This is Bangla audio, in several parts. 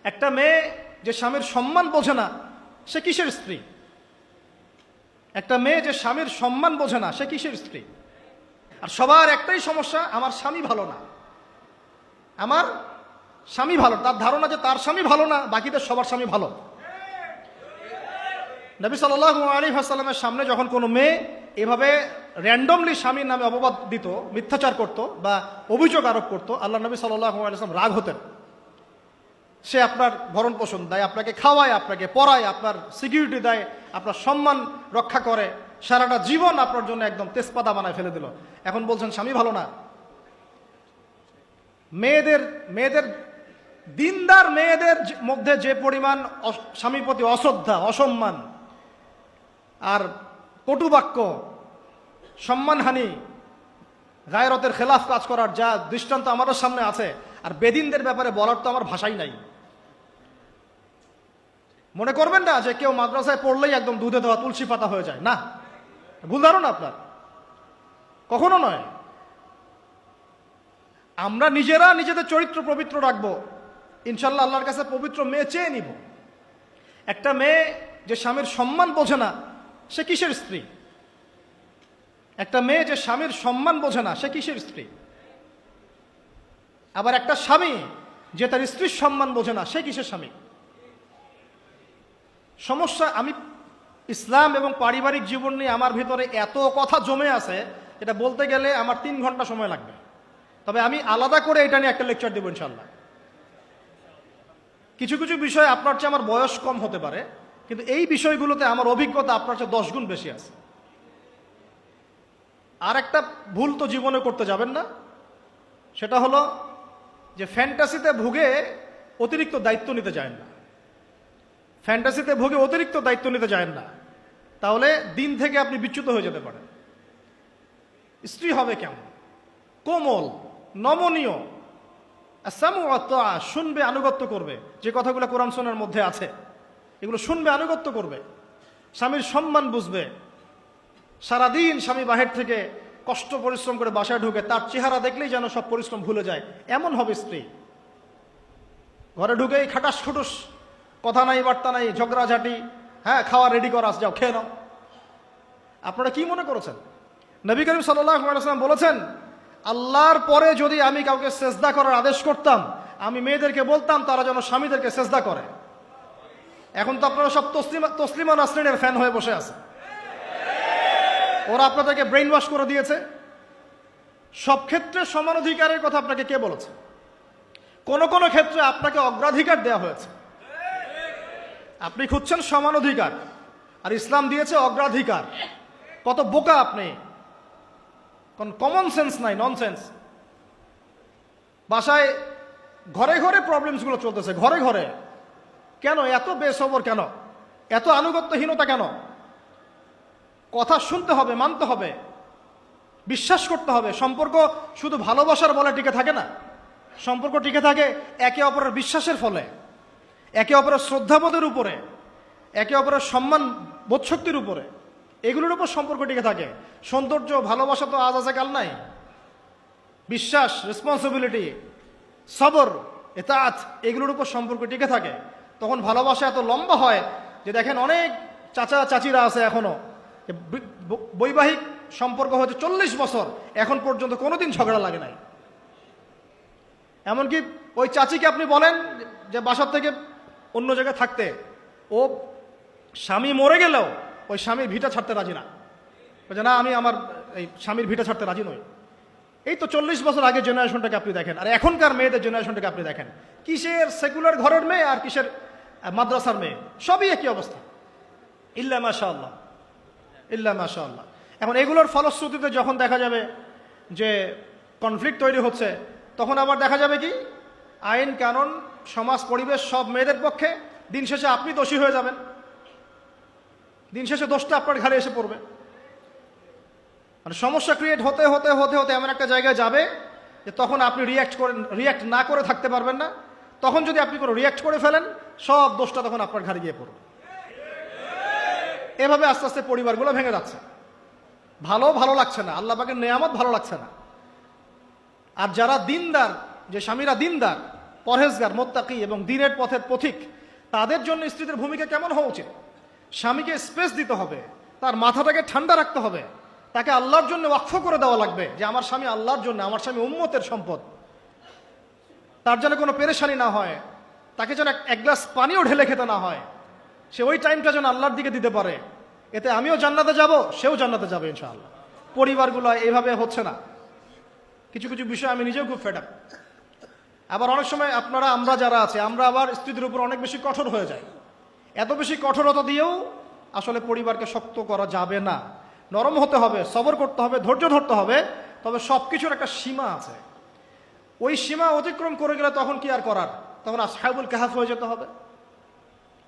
একটা মেয়ে যে স্বামীর সম্মান বোঝে না সে কিসের স্ত্রী? একটা মেয়ে যে স্বামীর সম্মান বোঝে না সে কিসের স্ত্রী? আর সবার একটাই সমস্যা, আমার স্বামী ভালো না, আমার স্বামী ভালো। তার ধারণা যে তার স্বামী ভালো না, বাকিদের সবার স্বামী ভালো। নবী সাল্লাল্লাহু আলাইহি ওয়াসাল্লামের সামনে যখন কোনো মেয়ে এভাবে র্যান্ডমলি স্বামীর নামে অপবাদ দিত, মিথ্যাচার করত বা অভিযোগ আরোপ করত, আল্লাহ নবী সাল্লাল্লাহু আলাইহি ওয়াসাল্লাম রাগ হতেন। সে আপনার ভরণ পোষণ দেয়, আপনাকে খাওয়ায়, আপনাকে পড়ায়, আপনার সিকিউরিটি দেয়, আপনার সম্মান রক্ষা করে, সারাটা জীবন আপনার জন্য একদম তেজপাতা বানায় ফেলে দিল। এখন বলছেন স্বামী ভালো না। মেয়েদের দিনদার মেয়েদের মধ্যে যে পরিমাণ স্বামীর প্রতি অশ্রদ্ধা, অসম্মান আর কটুবাক্য, সম্মানহানি, গায়রতের খেলাফ কাজ করার যা দৃষ্টান্ত আমাদের সামনে আছে, আর বেদিনদের ব্যাপারে বলার তো আমার ভাষাই নাই। মনে করবেন না যে কেউ মাদ্রাসায় পড়লেই একদম দুধে দেওয়া তুলসী পাতা হয়ে যায়, না, ভুল ধারণা আপনার, কখনো নয়। আমরা নিজেরা নিজেদের চরিত্র পবিত্র রাখবো, ইনশাল্লাহ আল্লাহর কাছে পবিত্র মেয়ে চেয়ে নিব। একটা মেয়ে যে স্বামীর সম্মান বোঝে না সে কিসের স্ত্রী? একটা মেয়ে যে স্বামীর সম্মান বোঝে না সে কিসের স্ত্রী? আবার একটা স্বামী যে তার স্ত্রীর সম্মান বোঝে না সে কিসের স্বামী? সমস্যা, আমি ইসলাম এবং পারিবারিক জীবন নিয়ে আমার ভিতরে এত কথা জমে আছে, এটা বলতে গেলে আমার 3 ঘন্টা সময় লাগবে। তবে আমি আলাদা করে এটা নিয়ে একটা লেকচার দেবো ইনশাল্লাহ। কিছু কিছু বিষয় আপনার চেয়ে আমার বয়স কম হতে পারে, কিন্তু এই বিষয়গুলোতে আমার অভিজ্ঞতা আপনার চেয়ে 10 গুণ বেশি আছে। আর একটা ভুল তো জীবনে করতে যাবেন না, সেটা হলো যে ফ্যান্টাসিতে ভুগে অতিরিক্ত দায়িত্ব নিতে যায় না। ফ্যান্টাসিতে ভুগে অতিরিক্ত দায়িত্ব নিতে যায় না, তাহলে দিন থেকে আপনি বিচ্যুত হয়ে যেতে পারেন। স্ত্রী হবে কেমন? কোমল, নমনীয়, শুনবে, আনুগত্য করবে। যে কথাগুলো কোরআন সুন্নাহর মধ্যে আছে এগুলো শুনবে, আনুগত্য করবে, স্বামীর সম্মান বুঝবে। সারাদিন স্বামী বাহির থেকে কষ্ট পরিশ্রম করে বাসায় ঢুকে, তার চেহারা দেখলেই যেন সব পরিশ্রম ভুলে যায়, এমন হবে স্ত্রী। ঘরে ঢুকেই খাটাস খুটুস, কথা নাই, বার্তা নাই, ঝগড়াঝাটি, হ্যাঁ, খাওয়া রেডি করা, যাও খেয়ে নাও। আপনারা কি মনে করেছেন? নবী করিম সাল্লাল্লাহু আলাইহি ওয়াসাল্লাম বলেছেন, আল্লাহর পরে যদি আমি কাউকে সেজদা করার আদেশ করতাম, আমি মেয়েদেরকে বলতাম তারা যেন স্বামীদেরকে সেজদা করে। এখন তো আপনারা সব তসলিমা নাসরিনের ফ্যান হয়ে বসে আছে। ওরা আপনাদেরকে ব্রেইন ওয়াশ করে দিয়েছে। সব ক্ষেত্রে সমান অধিকারের কথা আপনাকে কে বলেছে? কোন কোন ক্ষেত্রে আপনাকে অগ্রাধিকার দেওয়া হয়েছে। আপনি খুঁজছেন সমান অধিকার, আর ইসলাম দিয়েছে অগ্রাধিকার। কত বোকা আপনি! কোন কমন সেন্স নাই, ননসেন্স। বাসায় ঘরে ঘরে প্রবলেমসগুলো চলতেছে, ঘরে ঘরে। কেন এত বেসবর? কেন এত আনুগত্যহীনতা? কেন? কথা শুনতে হবে, মানতে হবে, বিশ্বাস করতে হবে। সম্পর্ক শুধু ভালোবাসার বলে টিকে থাকে না, সম্পর্ক টিকে থাকে একে অপরের বিশ্বাসের ফলে, একে অপরের শ্রদ্ধাবোধের উপরে, একে অপরের সম্মান বোধশক্তির উপরে। এগুলোর উপর সম্পর্ক টিকে থাকে। সৌন্দর্য, ভালোবাসা তো আজ আছে কাল নাই। বিশ্বাস, রেসপন্সিবিলিটি, সবর, ইতাআত, এগুলোর উপর সম্পর্ক টিকে থাকে। তখন ভালোবাসা এত লম্বা হয় যে দেখেন অনেক চাচা চাচিরা আছে এখনো, বৈবাহিক সম্পর্ক হয়তো 40 বছর, এখন পর্যন্ত কোনোদিন ঝগড়া লাগে নাই। এমনকি ওই চাচিকে আপনি বলেন যে বাসার থেকে অন্য জায়গায় থাকতে, ও স্বামী মরে গেলেও ওই স্বামীর ভিটা ছাড়তে রাজি না। বলছে না, আমি আমার এই স্বামীর ভিটা ছাড়তে রাজি নই। এই তো 40 বছর আগে জেনারেশনটাকে আপনি দেখেন, আর এখনকার মেয়েদের জেনারেশনটাকে আপনি দেখেন। কিসের সেকুলার ঘরের মেয়ে আর কিসের মাদ্রাসার মেয়ে, সবই একই অবস্থা। ইল্লা মাশাআল্লাহ, ইল্লা মাশাআল্লাহ। এখন এগুলোর ফলশ্রুতিতে যখন দেখা যাবে যে কনফ্লিক্ট তৈরি হচ্ছে, তখন আবার দেখা যাবে কি আইন কানুন, সমাজ, পরিবেশ সব মেয়েদের পক্ষে। দিন শেষে আপনি দোষী হয়ে যাবেন, দিন শেষে দোষটা আপনার ঘাড়ে এসে পড়বে। মানে সমস্যা ক্রিয়েট হতে হতে হতে হতে এমন একটা জায়গায় যাবে যে তখন আপনি রিয়্যাক্ট না করে থাকতে পারবেন না। তখন যদি আপনি কোনো রিয়্যাক্ট করে ফেলেন, সব দোষটা তখন আপনার ঘাড়ে গিয়ে পড়বে। এভাবে আস্তে আস্তে পরিবারগুলো ভেঙে যাচ্ছে। ভালো লাগছে না, আল্লাহ পাকের নেয়ামত ভালো লাগছে না। আর যারা দিনদার, যে স্বামীরা দিনদার, পরহেজগার, মোত্তাকি এবং দ্বীনের পথের পথিক, তাদের জন্য স্ত্রীদের ভূমিকা কেমন হওয়া উচিত? স্বামীকে স্পেস দিতে হবে, তার মাথাটাকে ঠান্ডা রাখতে হবে, তাকে আল্লাহর জন্য ওয়াকফ করে দেওয়া লাগবে যে আমার স্বামী আল্লাহর জন্য, আমার স্বামী উম্মতের সম্পদ, তার যেন কোনো পেরেশানি না হয়, তাকে যেন এক গ্লাস পানিও ঢেলে খেতে না হয়, সে ওই টাইমটা যেন আল্লাহর দিকে দিতে পারে। এতে আমিও জান্নাতে যাব, সেও জান্নাতে যাবে ইনশাআল্লাহ। পরিবারগুলো এইভাবে হচ্ছে না। কিছু কিছু বিষয় আমি নিজেও খুব ফেড আপ। আবার অনেক সময় আমরা যারা আছে, আমরা আবার স্ত্রীদের উপর অনেক বেশি কঠোর হয়ে যাই। এত বেশি কঠোরতা দিয়েও আসলে পরিবারকে শক্ত করা যাবে না। নরম হতে হবে, সবর করতে হবে, ধৈর্য ধরতে হবে, তবে সব কিছুর একটা সীমা আছে। ওই সীমা অতিক্রম করে গেলে তখন কি আর করার? তখন আসহাবুল কাহাফ হয়ে যেতে হবে।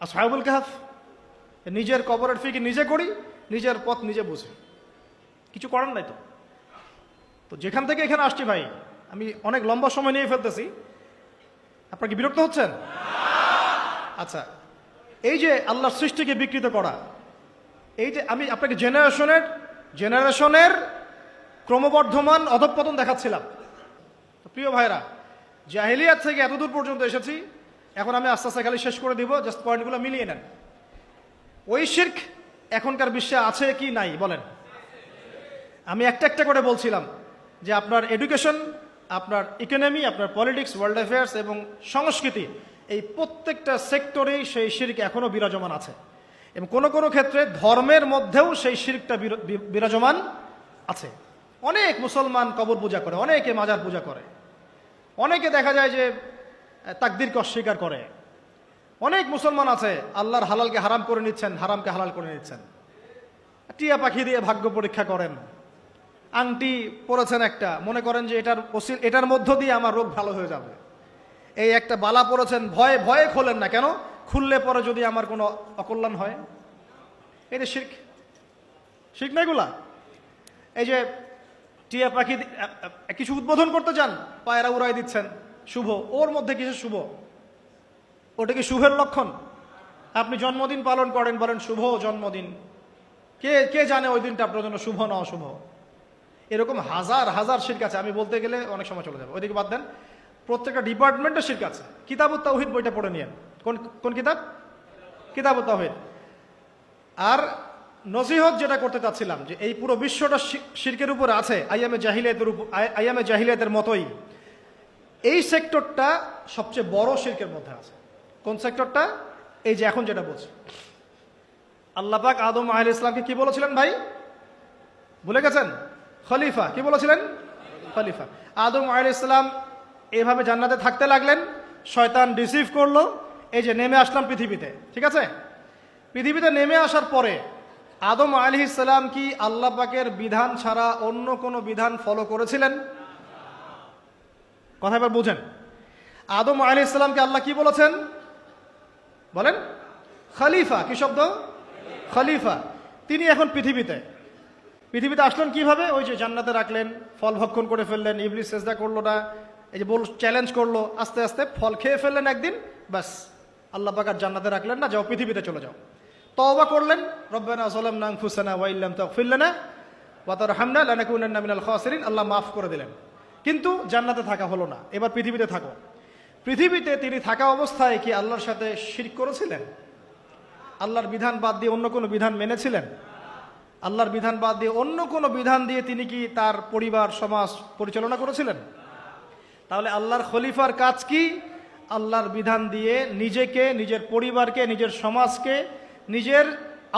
আসহাবুল কাহাফ, নিজের কবরের ফিকির নিজে করি, নিজের পথ নিজে বুঝি, কিছু করার নাই। তো যেখান থেকে এখানে আসছি ভাই, আমি অনেক লম্বা সময় নিয়ে ফেলতেছি, আপনার কি বিরক্ত হচ্ছেন? আচ্ছা, এই যে আল্লাহর সৃষ্টিকে বিকৃত করা, এই যে আমি আপনাকে জেনারেশনের ক্রমবর্ধমান অধঃপতন দেখাচ্ছিলাম। প্রিয় ভাইরা, জাহেলিয়াত থেকে এতদূর পর্যন্ত এসেছি, এখন আমি আস্তে আস্তে খালি শেষ করে দিব, জাস্ট পয়েন্টগুলো মিলিয়ে নেন। ওই শিরক এখনকার বিশ্বে আছে কি নাই বলেন? আমি একটা একটা করে বলছিলাম যে আপনার এডুকেশন, আপনার ইকোনমি, আপনার পলিটিক্স, ওয়ার্ল্ড অ্যাফেয়ার্স এবং সংস্কৃতি, এই প্রত্যেকটা সেক্টরেই সেই শিরক এখনো বিরাজমান আছে। এবং কোনো কোনো ক্ষেত্রে ধর্মের মধ্যেও সেই শিরকটা বিরাজমান আছে। অনেক মুসলমান কবর পূজা করে, অনেকে মাজার পূজা করে, অনেকে দেখা যায় যে তাকদীরকে অস্বীকার করে। অনেক মুসলমান আছে আল্লাহর হালালকে হারাম করে নিচ্ছেন, হারামকে হালাল করে নিচ্ছেন। টিয়া পাখি দিয়ে ভাগ্য পরীক্ষা করেন, আংটি পরেছেন একটা, মনে করেন যে এটার মধ্য দিয়ে আমার রোগ ভালো হয়ে যাবে। এই একটা বালা পরেছেন, ভয়ে ভয়ে খোলেন না, কেন? খুললে পরে যদি আমার কোনো অকল্যাণ হয়। এটা শিরক, শিরক না এগুলা? এই যে টিয়া পাখি কিছু উদ্বোধন করতে চান, পায়রা উড়াই দিচ্ছেন, শুভ। ওর মধ্যে কিছু শুভ? ওটা কি শুভের লক্ষণ? আপনি জন্মদিন পালন করেন, বলেন শুভ জন্মদিন, কে কে জানে ওই দিনটা আপনার জন্য শুভ না অশুভ? এরকম হাজার হাজার শিরক আছে, আমি বলতে গেলে অনেক সময় চলে যাবে, ওইদিকে বাদ দেন। প্রত্যেকটা ডিপার্টমেন্টে শিরক আছে। কিতাবুত তাওহীদ বইটা পড়ে নিয়েন। কোন কিতাব? কিতাবুত তাওহীদ। আর নসিহত যেটা করতে চাচ্ছিলাম, যে এই পুরো বিশ্বটা শিরকের উপরে আছে, আইয়ামে জাহিলিয়াতের মতোই। এই সেক্টরটা সবচেয়ে বড় শিরকের মধ্যে আছে। কোন সেক্টরটা? এই যে এখন যেটা বলছি, আল্লাহ পাক আদম আলাইহিস সালামকে কি বলেছিলেন ভাই? ভুলে গেছেন? খলিফা। কি বলেছিলেন? খলিফা। আদম আলাইহিস সালাম এভাবে জান্নাতে থাকতে লাগলেন, শয়তান রিসিভ করলো, এই যে নেমে আসলাম পৃথিবীতে, ঠিক আছে? পৃথিবীতে নেমে আসার পরে আদম আলাইহিস সালাম কি আল্লাহ পাকের বিধান ছাড়া অন্য কোনো বিধান ফলো করেছিলেন? কথা এবার বুঝেন। আদম আলাইহিস সালামকে আল্লাহ কি বলেছেন বলেন? খলিফা। কি শব্দ? খলিফা। তিনি এখন পৃথিবীতে আসলেন কিভাবে? ওই যে জান্নাতে রাখলেন, ফল ভক্ষণ করে ফেললেন, ইবলিস সেজদা করলো না, এই যে চ্যালেঞ্জ করলো, আস্তে আস্তে ফল খেয়ে ফেললেন একদিন, ব্যাস আল্লাহ পাক আর জান্নাতে রাখলেন না, যাও পৃথিবীতে চলে যাও। তওবা করলেন, রব্বানা যালামনা আনফুসানা ওয়া ইল্লাম তাগফির লানা ওয়া তারহামনা লানাকুনান্না মিনাল খাসিরিন, আল্লাহ মাফ করে দিলেন। কিন্তু জান্নাতে থাকা হলো না, এবার পৃথিবীতে থাকো। পৃথিবীতে তিনি থাকা অবস্থায় কি আল্লাহর সাথে শিরক করেছিলেন? আল্লাহর বিধান বাদ দিয়ে অন্য কোনো বিধান মেনেছিলেন? আল্লাহর বিধান বাদ দিয়ে অন্য কোনো বিধান দিয়ে তিনি কি তার পরিবার সমাজ পরিচালনা করেছিলেন? তাহলে আল্লাহর খলিফার কাজ কি? আল্লাহর বিধান দিয়ে নিজেকে, নিজের পরিবারকে, নিজের সমাজকে, নিজের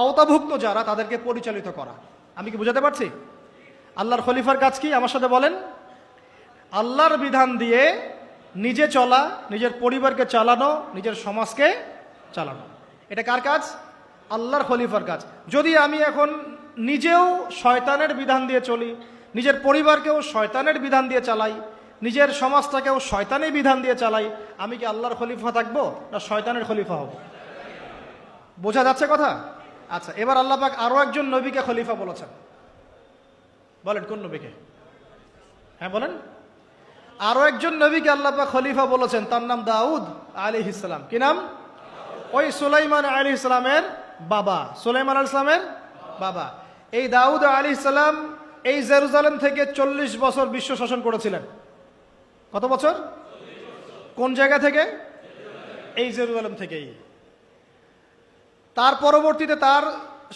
আওতাভুক্ত যারা তাদেরকে পরিচালিত করা। আমি কি বুঝাতে পারছি? আল্লাহর খলিফার কাজ কি? আমার সাথে বলেন। আল্লাহর বিধান দিয়ে নিজে চলা, নিজের পরিবারকে চালানো, নিজের সমাজকে চালানো। এটা কার কাজ? আল্লাহর খলিফার কাজ। যদি আমি এখন নিজেও শয়তানের বিধান দিয়ে চলি, নিজের পরিবারকেও শয়তানের বিধান দিয়ে চালাই, নিজের সমাজটাকেও শয়তানের বিধান দিয়ে চালাই, আমি কি আল্লাহর খলিফা থাকবো না শয়তানের খলিফা হব? বোঝা যাচ্ছে কথা? আচ্ছা, এবার আল্লাহ পাক আরো একজন নবীকে খলিফা বলেছেন। বলেন কোন নবীকে? হ্যাঁ বলেন। আরো একজন নবীকে আল্লাহ পাক খলিফা বলেছেন, তার নাম দাউদ আলাইহিস সালাম। কি নাম? ওই সুলাইমান আলাইহিস সালামের বাবা। সুলাইমান আলাইহিস সালামের বাবা। এই দাউদ আলাইহিস সালাম এই জেরুজালেম থেকে 40 বছর বিশ্ব শাসন করেছিলেন। কত বছর? কোন জায়গা থেকে? এই জেরুজালেম থেকেই। তার পরবর্তীতে তার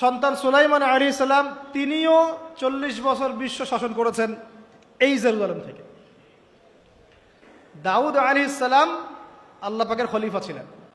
সন্তান সুলাইমান আলাইহিস সালাম তিনিও 40 বছর বিশ্ব শাসন করেছেন এই জেরুজালেম থেকে। দাউদ আলাইহিস সালাম আল্লাহ পাকের খলিফা ছিলেন।